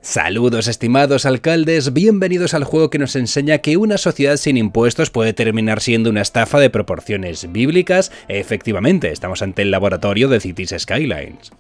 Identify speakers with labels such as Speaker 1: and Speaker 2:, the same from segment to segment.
Speaker 1: Saludos estimados alcaldes, bienvenidos al juego que nos enseña que una sociedad sin impuestos puede terminar siendo una estafa de proporciones bíblicas. Efectivamente, estamos ante el Laboratorio de Cities Skylines.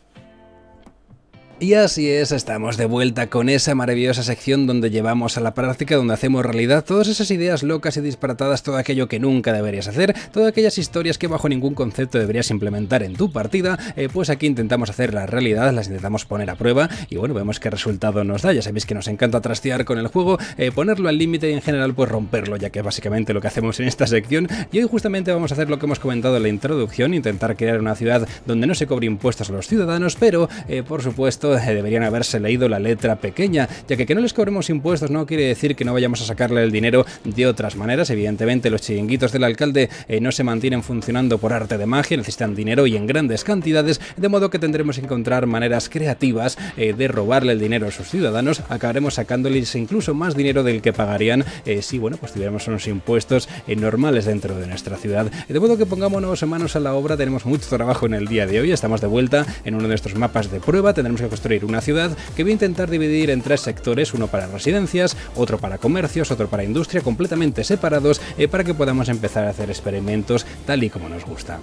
Speaker 1: Y así es, estamos de vuelta con esa maravillosa sección donde llevamos a la práctica, donde hacemos realidad todas esas ideas locas y disparatadas, todo aquello que nunca deberías hacer, todas aquellas historias que bajo ningún concepto deberías implementar en tu partida, pues aquí intentamos hacer la realidad, las intentamos poner a prueba y bueno, vemos qué resultado nos da. Ya sabéis que nos encanta trastear con el juego, ponerlo al límite y en general pues romperlo, ya que es básicamente lo que hacemos en esta sección. Y hoy justamente vamos a hacer lo que hemos comentado en la introducción, intentar crear una ciudad donde no se cobre impuestos a los ciudadanos, pero por supuesto deberían haberse leído la letra pequeña, ya que no les cobremos impuestos no quiere decir que no vayamos a sacarle el dinero de otras maneras. Evidentemente los chiringuitos del alcalde no se mantienen funcionando por arte de magia, necesitan dinero y en grandes cantidades, de modo que tendremos que encontrar maneras creativas de robarle el dinero a sus ciudadanos. Acabaremos sacándoles incluso más dinero del que pagarían si bueno, pues tuviéramos unos impuestos normales dentro de nuestra ciudad. De modo que pongámonos manos a la obra, tenemos mucho trabajo en el día de hoy, estamos de vuelta en uno de nuestros mapas de prueba, tendremos que construir una ciudad que voy a intentar dividir en tres sectores, uno para residencias, otro para comercios, otro para industria, completamente separados, para que podamos empezar a hacer experimentos tal y como nos gusta.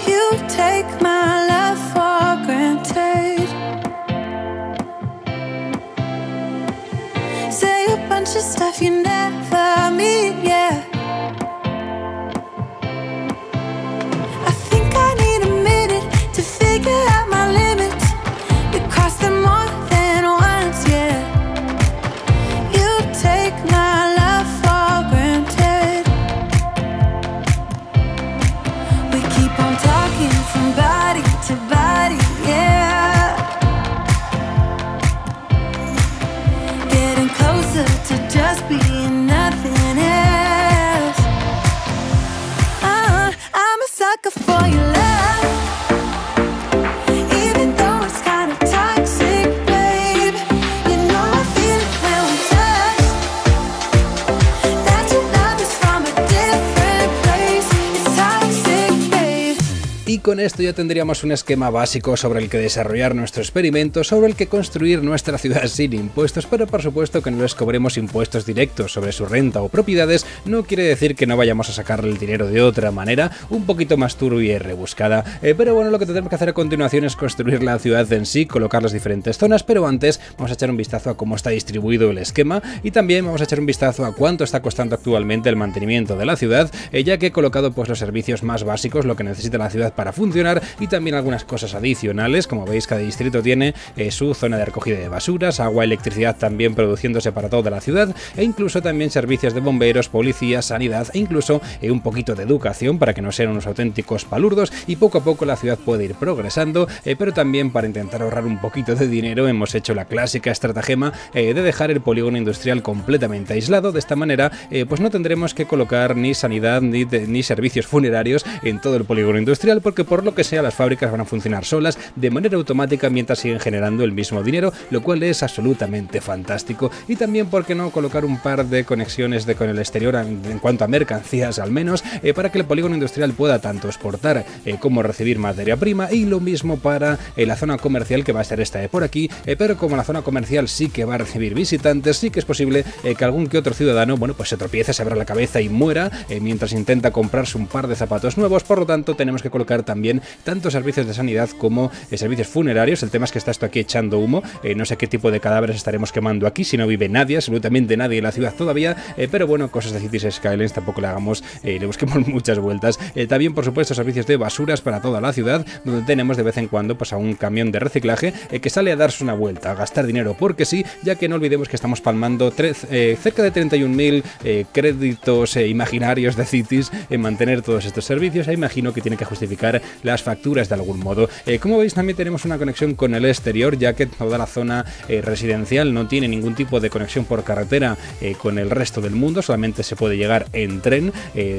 Speaker 2: You take my love for granted. Say a bunch of stuff you never mean, yeah. I think I need a minute to figure out my limits. You cross them more than once, yeah. You take my love for granted. We keep on talking from body to body, yeah. Getting closer to just being nothing else. I'm a sucker for your love, even though it's kind of toxic, babe. You know I feel it when we touch, that your love is from a different place. It's toxic, babe.
Speaker 1: Y con esto ya tendríamos un esquema básico sobre el que desarrollar nuestro experimento, sobre el que construir nuestra ciudad sin impuestos, pero por supuesto que no les cobremos impuestos directos sobre su renta o propiedades no quiere decir que no vayamos a sacarle el dinero de otra manera, un poquito más turbia y rebuscada, pero bueno, lo que tendremos que hacer a continuación es construir la ciudad en sí, colocar las diferentes zonas, pero antes vamos a echar un vistazo a cómo está distribuido el esquema y también vamos a echar un vistazo a cuánto está costando actualmente el mantenimiento de la ciudad, ya que he colocado pues los servicios más básicos, lo que necesita la ciudad para funcionar y también algunas cosas adicionales. Como veis, cada distrito tiene su zona de recogida de basuras, agua, electricidad también produciéndose para toda la ciudad e incluso también servicios de bomberos, policía, sanidad e incluso un poquito de educación para que no sean unos auténticos palurdos y poco a poco la ciudad puede ir progresando, pero también para intentar ahorrar un poquito de dinero hemos hecho la clásica estratagema de dejar el polígono industrial completamente aislado. De esta manera pues no tendremos que colocar ni sanidad ni servicios funerarios en todo el polígono industrial, porque por lo que sea las fábricas van a funcionar solas de manera automática mientras siguen generando el mismo dinero, lo cual es absolutamente fantástico. Y también, ¿por qué no colocar un par de conexiones con el exterior en cuanto a mercancías al menos, para que el polígono industrial pueda tanto exportar como recibir materia prima, y lo mismo para la zona comercial, que va a ser esta de por aquí, pero como la zona comercial sí que va a recibir visitantes, sí que es posible que algún que otro ciudadano, bueno, pues se tropiece, se abra la cabeza y muera mientras intenta comprarse un par de zapatos nuevos. Por lo tanto, tenemos que colocar también tanto servicios de sanidad como servicios funerarios. El tema es que está esto aquí echando humo, no sé qué tipo de cadáveres estaremos quemando aquí, si no vive nadie, absolutamente nadie en la ciudad todavía, pero bueno, cosas de Cities Skylines tampoco le hagamos, le busquemos muchas vueltas. También, por supuesto, servicios de basuras para toda la ciudad, donde tenemos de vez en cuando pues a un camión de reciclaje que sale a darse una vuelta, a gastar dinero porque sí, ya que no olvidemos que estamos palmando cerca de 31.000 créditos imaginarios de Cities en mantener todos estos servicios. Imagino que tiene que justificar pagar las facturas de algún modo. Como veis, también tenemos una conexión con el exterior, ya que toda la zona residencial no tiene ningún tipo de conexión por carretera con el resto del mundo, solamente se puede llegar en tren,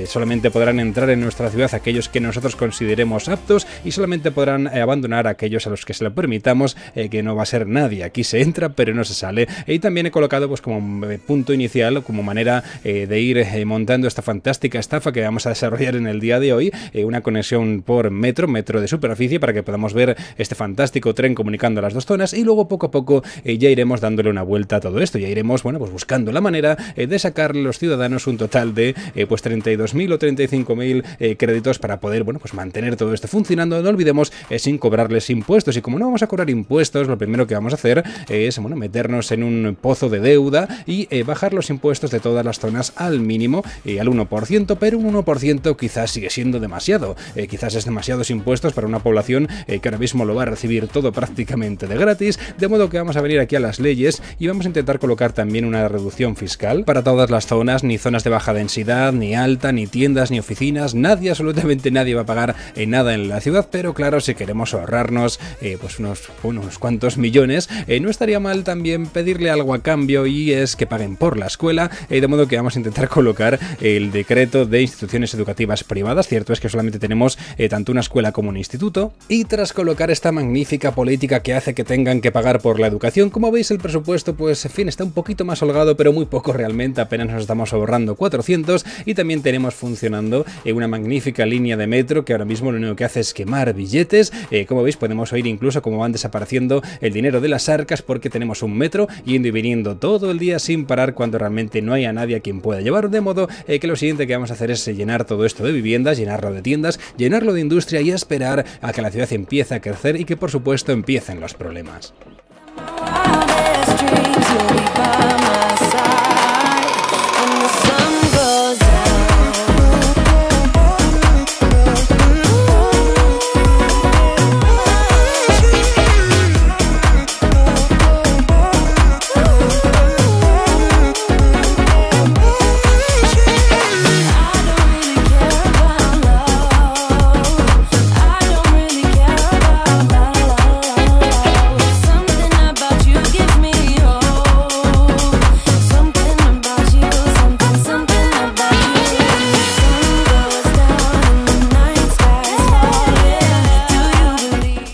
Speaker 1: solamente podrán entrar en nuestra ciudad aquellos que nosotros consideremos aptos y solamente podrán abandonar a aquellos a los que se lo permitamos, que no va a ser nadie. Aquí se entra pero no se sale. Y también he colocado pues como punto inicial, como manera de ir montando esta fantástica estafa que vamos a desarrollar en el día de hoy, una conexión por metro de superficie para que podamos ver este fantástico tren comunicando las dos zonas, y luego poco a poco ya iremos dándole una vuelta a todo esto, ya iremos, bueno, pues buscando la manera de sacarle a los ciudadanos un total de pues 32.000 o 35.000 créditos para poder, bueno, pues mantener todo esto funcionando, no olvidemos, sin cobrarles impuestos. Y como no vamos a cobrar impuestos, lo primero que vamos a hacer es, bueno, meternos en un pozo de deuda y bajar los impuestos de todas las zonas al mínimo, al 1%, pero un 1% quizás sigue siendo demasiado, quizás es demasiados impuestos para una población que ahora mismo lo va a recibir todo prácticamente de gratis, de modo que vamos a venir aquí a las leyes y vamos a intentar colocar también una reducción fiscal para todas las zonas, ni zonas de baja densidad, ni alta, ni tiendas, ni oficinas, nadie, absolutamente nadie va a pagar nada en la ciudad, pero claro, si queremos ahorrarnos pues unos cuantos millones, no estaría mal también pedirle algo a cambio, y es que paguen por la escuela, de modo que vamos a intentar colocar el decreto de instituciones educativas privadas. Cierto es que solamente tenemos tanto una escuela como un instituto, y tras colocar esta magnífica política que hace que tengan que pagar por la educación, como veis el presupuesto pues en fin está un poquito más holgado, pero muy poco realmente, apenas nos estamos ahorrando 400, y también tenemos funcionando una magnífica línea de metro que ahora mismo lo único que hace es quemar billetes. Como veis podemos oír incluso cómo van desapareciendo el dinero de las arcas, porque tenemos un metro yendo y viniendo todo el día sin parar cuando realmente no hay a nadie a quien pueda llevar, de modo que lo siguiente que vamos a hacer es llenar todo esto de viviendas, llenarlo de tiendas, llenarlo de industria y esperar a que la ciudad empiece a crecer y que por supuesto empiecen los problemas.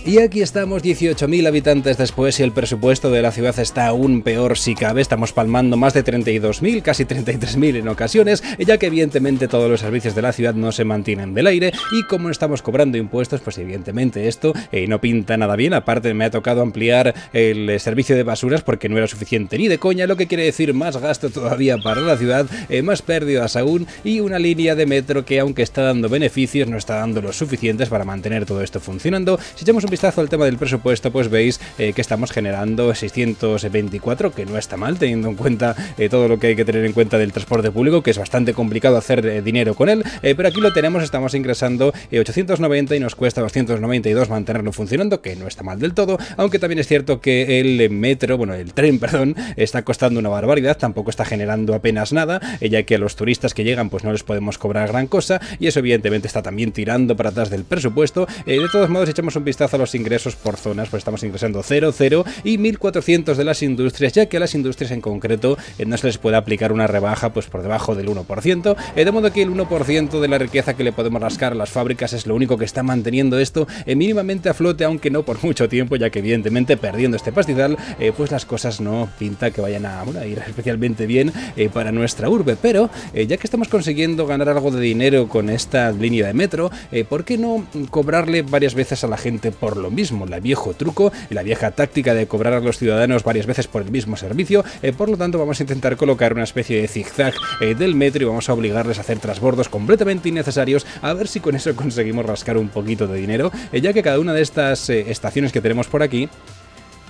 Speaker 1: Y aquí estamos 18.000 habitantes después y el presupuesto de la ciudad está aún peor si cabe. Estamos palmando más de 32.000, casi 33.000 en ocasiones, ya que evidentemente todos los servicios de la ciudad no se mantienen del aire, y como no estamos cobrando impuestos, pues evidentemente esto no pinta nada bien. Aparte me ha tocado ampliar el servicio de basuras porque no era suficiente ni de coña, lo que quiere decir más gasto todavía para la ciudad, más pérdidas aún, y una línea de metro que aunque está dando beneficios no está dando los suficientes para mantener todo esto funcionando. Si echamos un vistazo al tema del presupuesto, pues veis que estamos generando 624, que no está mal teniendo en cuenta todo lo que hay que tener en cuenta del transporte público, que es bastante complicado hacer dinero con él, pero aquí lo tenemos, estamos ingresando 890 y nos cuesta 292 mantenerlo funcionando, que no está mal del todo, aunque también es cierto que el metro, bueno, el tren, perdón, está costando una barbaridad, tampoco está generando apenas nada, ya que a los turistas que llegan pues no les podemos cobrar gran cosa, y eso evidentemente está también tirando para atrás del presupuesto. De todos modos, si echamos un vistazo a los ingresos por zonas, pues estamos ingresando 0, 0 y 1.400 de las industrias, ya que a las industrias en concreto no se les puede aplicar una rebaja pues por debajo del 1%, de modo que el 1% de la riqueza que le podemos rascar a las fábricas es lo único que está manteniendo esto mínimamente a flote, aunque no por mucho tiempo, ya que evidentemente perdiendo este pastizal pues las cosas no pinta que vayan a ir especialmente bien para nuestra urbe. Pero ya que estamos consiguiendo ganar algo de dinero con esta línea de metro, ¿por qué no cobrarle varias veces a la gente por lo mismo? El viejo truco y la vieja táctica de cobrar a los ciudadanos varias veces por el mismo servicio. Por lo tanto vamos a intentar colocar una especie de zigzag del metro y vamos a obligarles a hacer transbordos completamente innecesarios, a ver si con eso conseguimos rascar un poquito de dinero, ya que cada una de estas estaciones que tenemos por aquí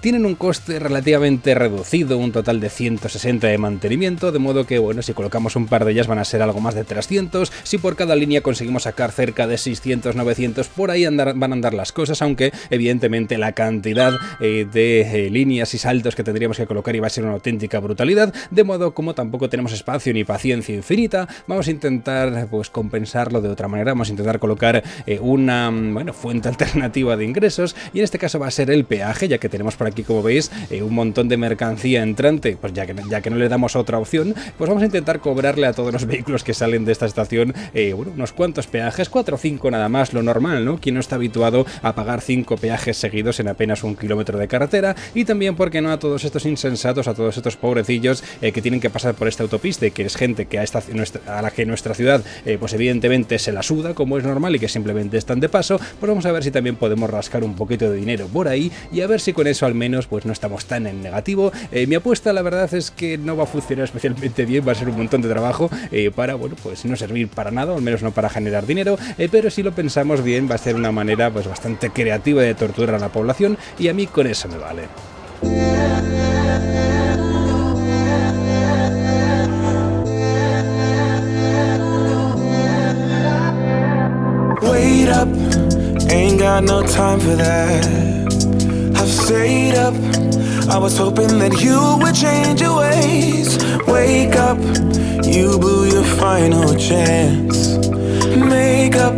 Speaker 1: tienen un coste relativamente reducido, un total de 160 de mantenimiento, de modo que, bueno, si colocamos un par de ellas van a ser algo más de 300, si por cada línea conseguimos sacar cerca de 600, 900, por ahí van a andar las cosas, aunque evidentemente la cantidad de líneas y saltos que tendríamos que colocar iba a ser una auténtica brutalidad, de modo como tampoco tenemos espacio ni paciencia infinita, vamos a intentar pues compensarlo de otra manera, vamos a intentar colocar una fuente alternativa de ingresos, y en este caso va a ser el peaje, ya que tenemos por aquí, como veis, un montón de mercancía entrante, pues ya que no le damos otra opción, pues vamos a intentar cobrarle a todos los vehículos que salen de esta estación unos cuantos peajes, 4 o 5 nada más, lo normal, ¿no? Quien no está habituado a pagar 5 peajes seguidos en apenas 1 kilómetro de carretera, y también, porque no, a todos estos insensatos, a todos estos pobrecillos que tienen que pasar por esta autopista, que es gente que a la que nuestra ciudad pues evidentemente se la suda, como es normal, y que simplemente están de paso, pues vamos a ver si también podemos rascar un poquito de dinero por ahí, y a ver si con eso al menos pues no estamos tan en negativo. Mi apuesta, la verdad, es que no va a funcionar especialmente bien, va a ser un montón de trabajo para, bueno, pues no servir para nada, o al menos no para generar dinero, pero si lo pensamos bien va a ser una manera pues bastante creativa de torturar a la población, y a mí con eso me vale.
Speaker 3: Wait up, ain't got no time for that. I've stayed up, I was hoping that you would change your ways. Wake up, you blew your final chance. Make up,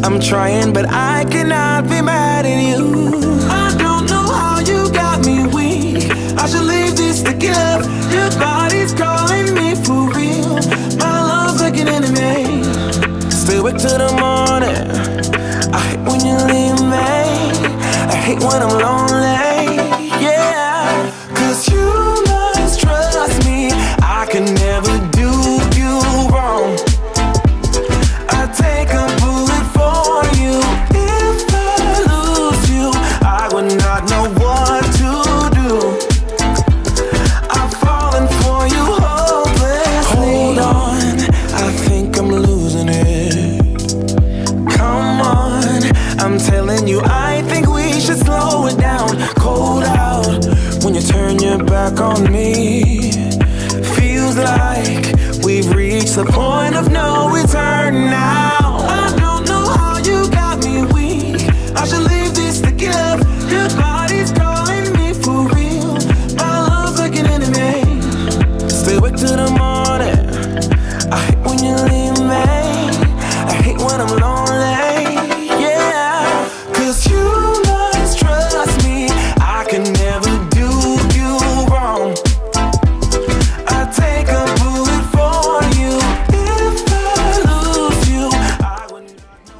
Speaker 3: I'm trying but I cannot be mad at you. I don't know how you got me weak, I should leave this to give up. Your body's calling me for real, my love's like an enemy. Stay awake till the morning, I hate when you leave me, I hate when I'm lonely, yeah. Cause you must trust me, I can never do you wrong. I take a bullet for you, if I lose you, I would not know what to do. I've fallen for you hopelessly. Hold on, I think I'm losing it. Come on, I'm telling you, I think we should slow it down. Cold out when you turn your back on me. Feels like we've reached the point of no return now. I don't know how you got me weak, I should leave this to give. Your body's calling me for real, my love's like an enemy. Stay awake till the morning, I hate when you leave me, I hate when I'm lonely, yeah. Cause you must trust me, I can never do you wrong. I take a bullet for you, if I lose you, I would.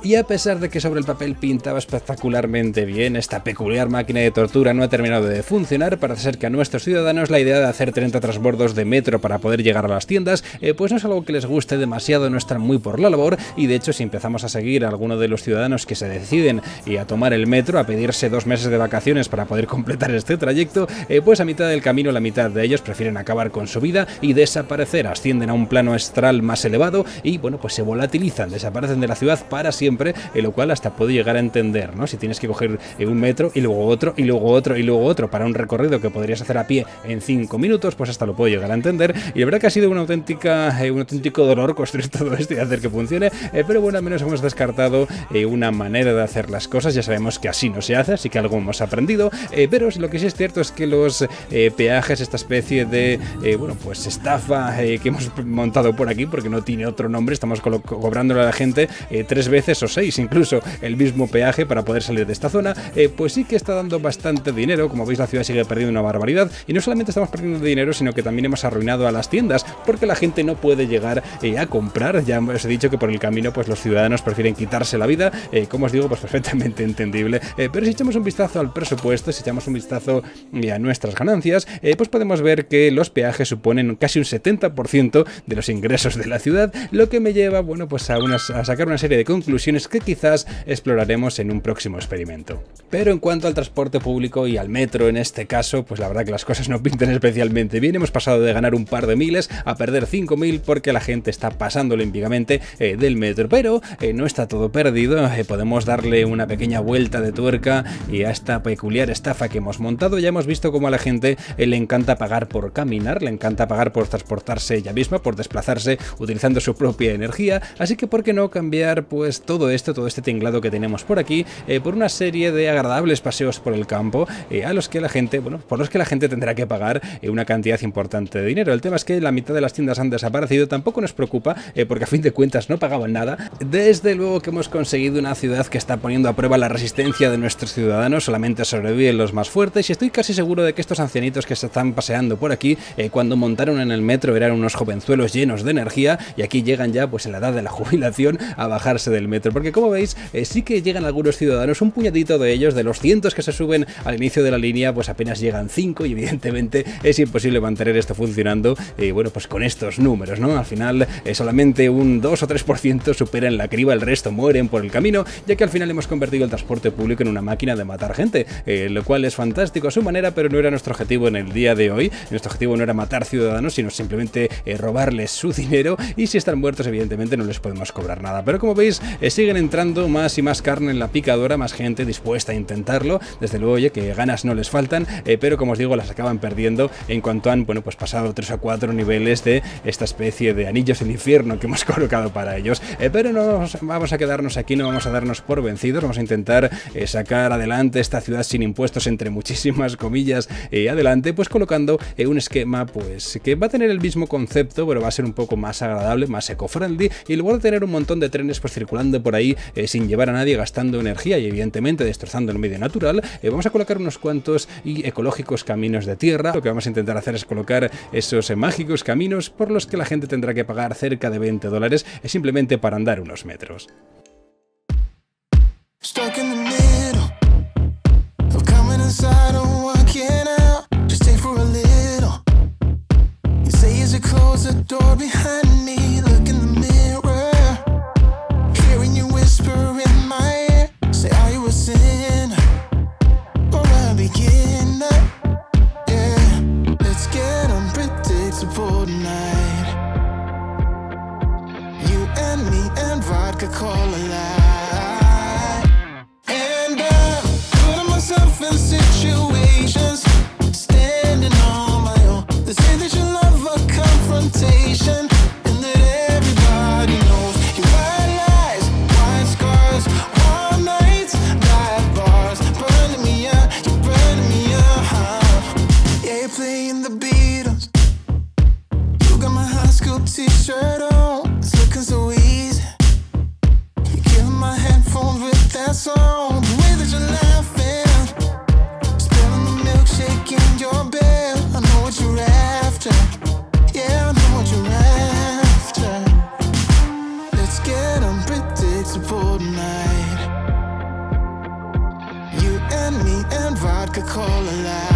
Speaker 1: Y a pesar de que sobre el papel pintaba espectacularmente bien, esta peculiar máquina de tortura no ha terminado de funcionar. Parece ser que a nuestros ciudadanos la idea de hacer 30 transbordos de metro para poder llegar a las tiendas pues no es algo que les guste demasiado, no están muy por la labor, y de hecho si empezamos a seguir a alguno de los ciudadanos que se deciden a tomar el metro, a pedirse 2 meses de vacaciones para poder completar este trayecto, pues a mitad del camino la mitad de ellos prefieren acabar con su vida y desaparecer, ascienden a un plano astral más elevado y bueno, pues se volatilizan, desaparecen de la ciudad para siempre, lo cual hasta puedo llegar a entender, ¿no? Si tienes que coger un metro y luego otro y luego otro y luego otro para un recorrido que podrías hacer a pie en 5 minutos, pues hasta lo puedo llegar a entender. Y la verdad que ha sido un auténtico dolor construir todo esto y hacer que funcione, pero bueno, al menos hemos descartado una manera de hacer las cosas. Ya sabemos que así no se hace, así que algo hemos aprendido, pero lo que sí es cierto es que los peajes, esta especie de pues estafa que hemos montado por aquí, porque no tiene otro nombre, estamos cobrándole a la gente 3 veces o 6 incluso el mismo peaje para poder salir de esta zona, pues sí que está dando bastante dinero. Como veis, la ciudad sigue perdiendo una barbaridad, y no solamente estamos perdiendo dinero, sino que también hemos arruinado a las tiendas, porque la gente no puede llegar a comprar. Ya os he dicho que por el camino pues los ciudadanos prefieren quitarse la vida, como os digo, pues perfectamente entendible, pero si echamos un vistazo al presupuesto, si echamos un vistazo a nuestras ganancias, pues podemos ver que los peajes suponen casi un 70% de los ingresos de la ciudad, lo que me lleva, bueno, pues a sacar una serie de conclusiones cuestiones que quizás exploraremos en un próximo experimento. Pero en cuanto al transporte público y al metro en este caso, pues la verdad que las cosas no pintan especialmente bien. Hemos pasado de ganar un par de miles a perder 5.000 porque la gente está pasando olímpicamente del metro. Pero no está todo perdido, podemos darle una pequeña vuelta de tuerca y a esta peculiar estafa que hemos montado. Ya hemos visto cómo a la gente le encanta pagar por caminar, le encanta pagar por transportarse ella misma, por desplazarse utilizando su propia energía, así que ¿por qué no cambiar pues todo este tinglado que tenemos por aquí por una serie de agradables paseos por el campo a los que la gente, bueno, por los que la gente tendrá que pagar una cantidad importante de dinero. El tema es que la mitad de las tiendas han desaparecido, tampoco nos preocupa porque a fin de cuentas no pagaban nada. Desde luego que hemos conseguido una ciudad que está poniendo a prueba la resistencia de nuestros ciudadanos, solamente sobreviven los más fuertes y estoy casi seguro de que estos ancianitos que se están paseando por aquí cuando montaron en el metro eran unos jovenzuelos llenos de energía y aquí llegan ya pues en la edad de la jubilación a bajarse del metro, porque como veis sí que llegan algunos ciudadanos, un puñadito de ellos, de los cientos que se suben al inicio de la línea, pues apenas llegan 5 y evidentemente es imposible mantener esto funcionando bueno, pues con estos números, ¿no? Al final solamente un 2 o 3% superan la criba, el resto mueren por el camino, ya que al final hemos convertido el transporte público en una máquina de matar gente, lo cual es fantástico a su manera, pero no era nuestro objetivo en el día de hoy. Nuestro objetivo no era matar ciudadanos, sino simplemente robarles su dinero, y si están muertos evidentemente no les podemos cobrar nada. Pero como veis siguen entrando más y más carne en la picadora, más gente dispuesta a intentarlo. Desde luego, oye, que ganas no les faltan, pero como os digo, las acaban perdiendo en cuanto han, bueno, pues pasado 3 o 4 niveles de esta especie de anillos del infierno que hemos colocado para ellos. Pero no vamos a quedarnos aquí, no vamos a darnos por vencidos, vamos a intentar sacar adelante esta ciudad sin impuestos, entre muchísimas comillas, adelante, pues colocando un esquema pues que va a tener el mismo concepto, pero va a ser un poco más agradable, más eco-friendly, y luego de tener un montón de trenes pues circulando por ahí sin llevar a nadie, gastando energía y evidentemente destrozando el medio natural, vamos a colocar unos cuantos y ecológicos caminos de tierra. Lo que vamos a intentar hacer es colocar esos mágicos caminos por los que la gente tendrá que pagar cerca de $20 simplemente para andar unos metros.
Speaker 3: Stuck in the middle of coming inside and walking out. Just stay for a little. You say as you close the door behind me, look in the mirror, hearing you whisper in my ear. Say, are you a sinner or a beginner? Yeah, let's get unpredictable tonight. You and me and vodka call a lie. In situations, standing on my own. They say that you love a confrontation, and that everybody knows you white lies, white scars, warm nights, black bars, burning me up, you're burning me up. Yeah, you're playing the Beatles. You got my high school t-shirt on. It's looking so easy. You're killing my headphones with that song. The way that you're laughing, in your bed, I know what you're after. Yeah, I know what you're after. Let's get unpredictable tonight. You and me and vodka call a lie.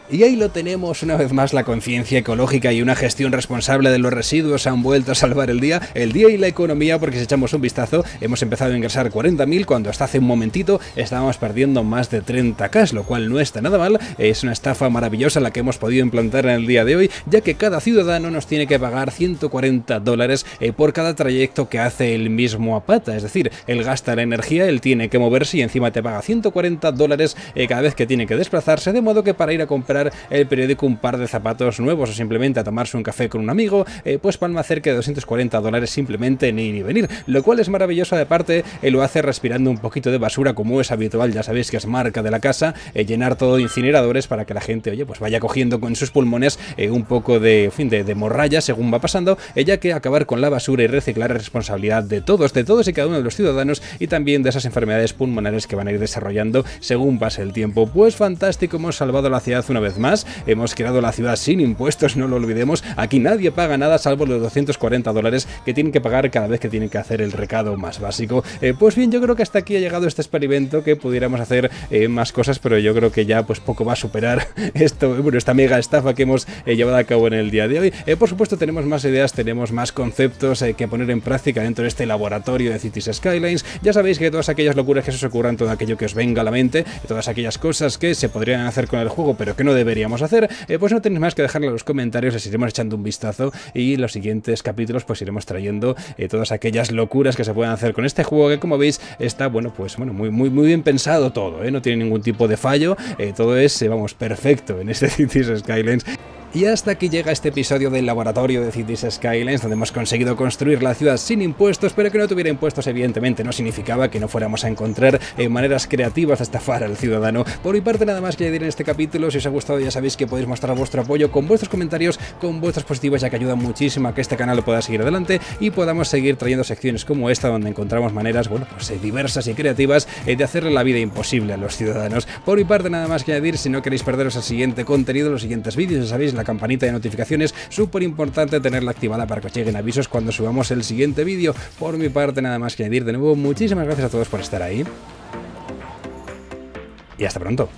Speaker 1: Y ahí lo tenemos, una vez más la conciencia ecológica y una gestión responsable de los residuos han vuelto a salvar el día y la economía, porque si echamos un vistazo hemos empezado a ingresar 40.000 cuando hasta hace un momentito estábamos perdiendo más de 30.000, lo cual no está nada mal. Es una estafa maravillosa la que hemos podido implantar en el día de hoy, ya que cada ciudadano nos tiene que pagar $140 por cada trayecto que hace él mismo a pata, es decir, él gasta la energía, él tiene que moverse y encima te paga $140 cada vez que tiene que desplazarse, de modo que para ir a comprar el periódico, un par de zapatos nuevos o simplemente a tomarse un café con un amigo, pues palma cerca de $240 simplemente en ir y venir, lo cual es maravilloso. De parte lo hace respirando un poquito de basura como es habitual, ya sabéis que es marca de la casa, llenar todo de incineradores para que la gente, oye, pues vaya cogiendo con sus pulmones un poco de, en fin, de morralla según va pasando, ya que acabar con la basura y reciclar es responsabilidad de todos y cada uno de los ciudadanos, y también de esas enfermedades pulmonares que van a ir desarrollando según pase el tiempo. Pues fantástico, hemos salvado la ciudad una vez vez más. Hemos creado la ciudad sin impuestos, no lo olvidemos. Aquí nadie paga nada salvo los $240 que tienen que pagar cada vez que tienen que hacer el recado más básico. Pues bien, yo creo que hasta aquí ha llegado este experimento, que pudiéramos hacer más cosas, pero yo creo que ya pues poco va a superar esta mega estafa que hemos llevado a cabo en el día de hoy. Por supuesto, tenemos más ideas, tenemos más conceptos que poner en práctica dentro de este laboratorio de Cities Skylines. Ya sabéis que todas aquellas locuras que se os ocurran, todo aquello que os venga a la mente, todas aquellas cosas que se podrían hacer con el juego pero que no deberíamos hacer, pues no tenéis más que dejarlo en los comentarios, les iremos echando un vistazo y en los siguientes capítulos pues iremos trayendo todas aquellas locuras que se pueden hacer con este juego, que como veis está muy bien pensado todo, no tiene ningún tipo de fallo, todo es vamos, perfecto en este Cities Skylines. Y hasta aquí llega este episodio del Laboratorio de Cities Skylines, donde hemos conseguido construir la ciudad sin impuestos, pero que no tuviera impuestos evidentemente no significaba que no fuéramos a encontrar maneras creativas de estafar al ciudadano. Por mi parte nada más que añadir en este capítulo. Si os ha gustado ya sabéis que podéis mostrar vuestro apoyo con vuestros comentarios, con vuestros positivos, ya que ayuda muchísimo a que este canal pueda seguir adelante y podamos seguir trayendo secciones como esta, donde encontramos maneras diversas y creativas de hacerle la vida imposible a los ciudadanos. Por mi parte nada más que añadir. Si no queréis perderos el siguiente contenido, los siguientes vídeos, ya sabéis, la campanita de notificaciones, súper importante tenerla activada para que os lleguen avisos cuando subamos el siguiente vídeo. Por mi parte nada más que añadir. De nuevo, muchísimas gracias a todos por estar ahí y hasta pronto.